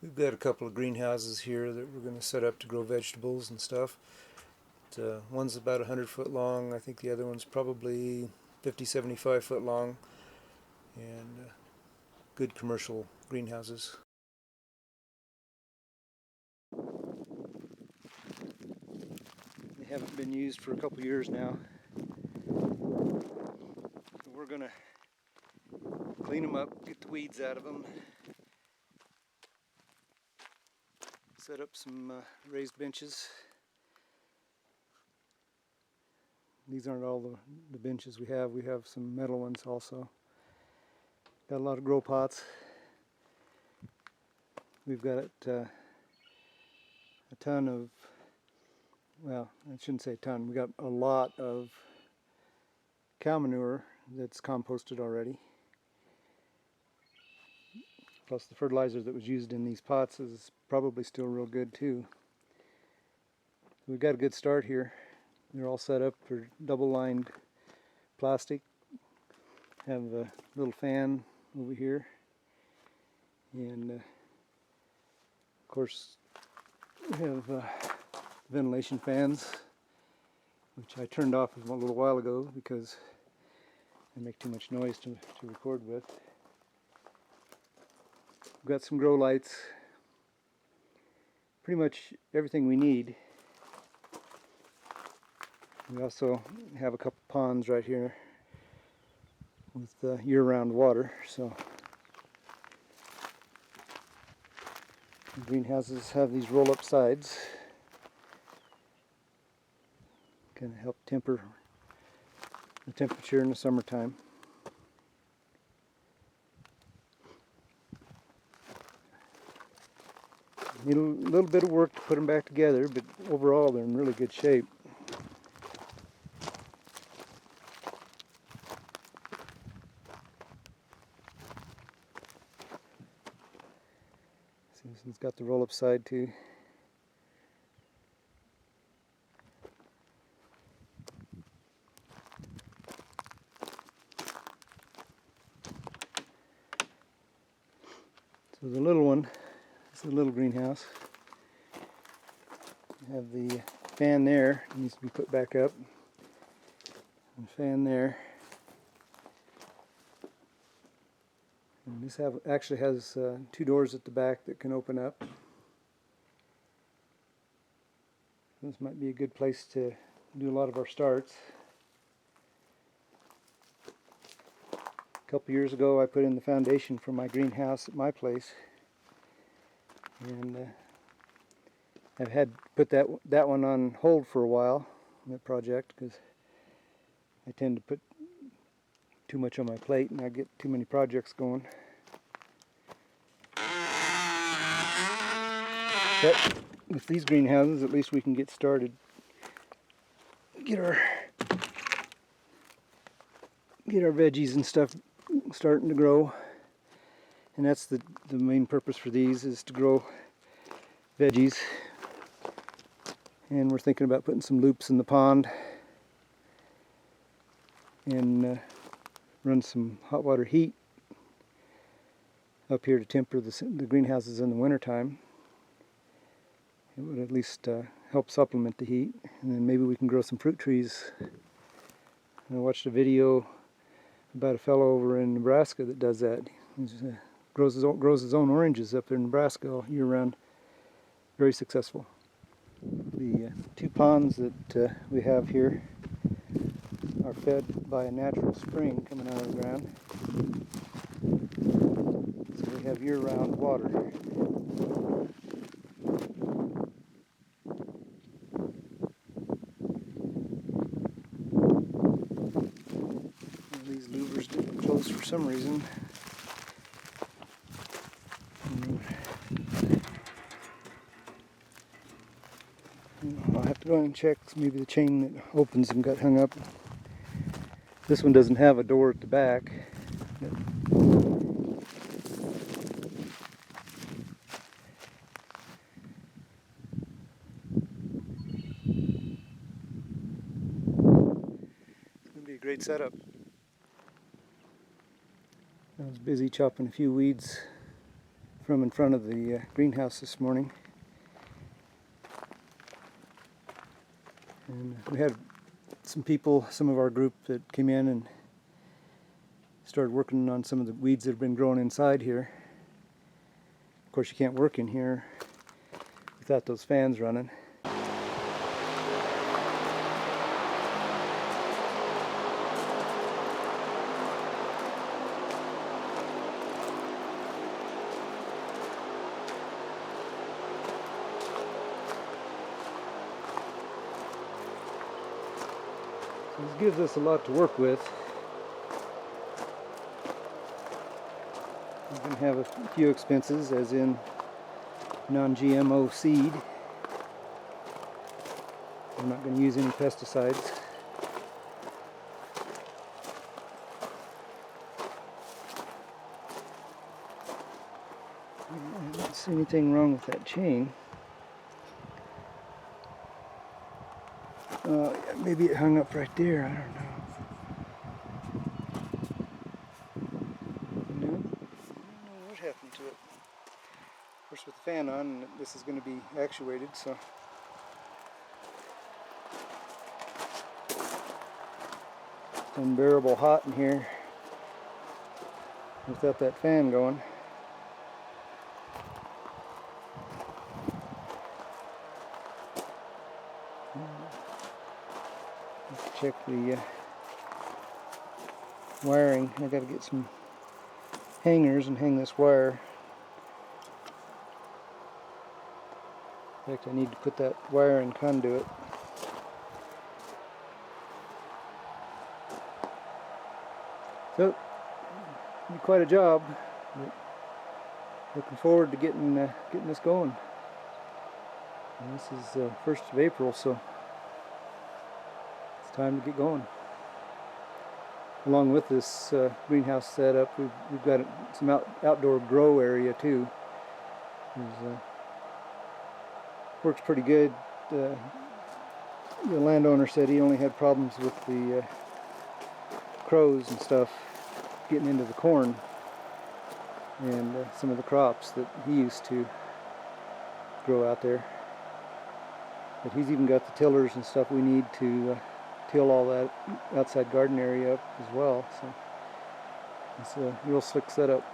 We've got a couple of greenhouses here that we're going to set up to grow vegetables and stuff. One's about 100 foot long. I think the other one's probably 50, 75 foot long, and good commercial greenhouses. They haven't been used for a couple years now. So we're going to clean them up, get the weeds out of them, set up some raised benches. These aren't all the benches we have. We have some metal ones also. Got a lot of grow pots. We've got a ton of, well, I shouldn't say a ton. We got a lot of cow manure that's composted already. Plus the fertilizer that was used in these pots is probably still real good too. We've got a good start here. They're all set up for double-lined plastic. Have a little fan over here, and of course we have ventilation fans, which I turned off a little while ago because they make too much noise to record with. We've got some grow lights, pretty much everything we need. We also have a couple ponds right here with year-round water, so the greenhouses have these roll-up sides. Kind of help temper the temperature in the summertime. Need a little bit of work to put them back together, but overall they're in really good shape. This one's got the roll-up side too. So the little one, this is a little greenhouse. You have the fan there, it needs to be put back up. And fan there. And this actually has two doors at the back that can open up. This might be a good place to do a lot of our starts. A couple years ago I put in the foundation for my greenhouse at my place, and I've had to put that one on hold for a while, that project, because I tend to put too much on my plate and I get too many projects going. But with these greenhouses, at least we can get started, get our veggies and stuff starting to grow. And that's the main purpose for these, is to grow veggies. And we're thinking about putting some loops in the pond and run some hot water heat up here to temper the greenhouses in the wintertime. It would at least help supplement the heat, and then maybe we can grow some fruit trees. I watched a video about a fellow over in Nebraska that does that. He grows his own oranges up there in Nebraska all year round. Very successful. The two ponds that we have here are fed by a natural spring coming out of the ground. So we have year-round water. These louvers didn't close for some reason. I'll have to go and check. Maybe the chain that opens them got hung up. This one doesn't have a door at the back. It's going to be a great setup. I was busy chopping a few weeds from in front of the greenhouse this morning. And we had some people, some of our group that came in and started working on some of the weeds that have been growing inside here. Of course, you can't work in here without those fans running. So this gives us a lot to work with. We can have a few expenses, as in non-GMO seed. I'm not going to use any pesticides. I don't see anything wrong with that chain. Maybe it hung up right there, I don't know. No, I don't know what happened to it. Of course, with the fan on, this is going to be actuated, so. It's unbearable hot in here without that fan going. Let's check the wiring. I got to get some hangers and hang this wire. In fact, I need to put that wire in conduit. So, it'll be quite a job, but looking forward to getting this going. And this is 1st of April, so it's time to get going. Along with this greenhouse setup, we've got some outdoor grow area too. Works pretty good. The landowner said he only had problems with the crows and stuff getting into the corn and some of the crops that he used to grow out there. But he's even got the tillers and stuff we need to till all that outside garden area up as well. So it's a real slick setup.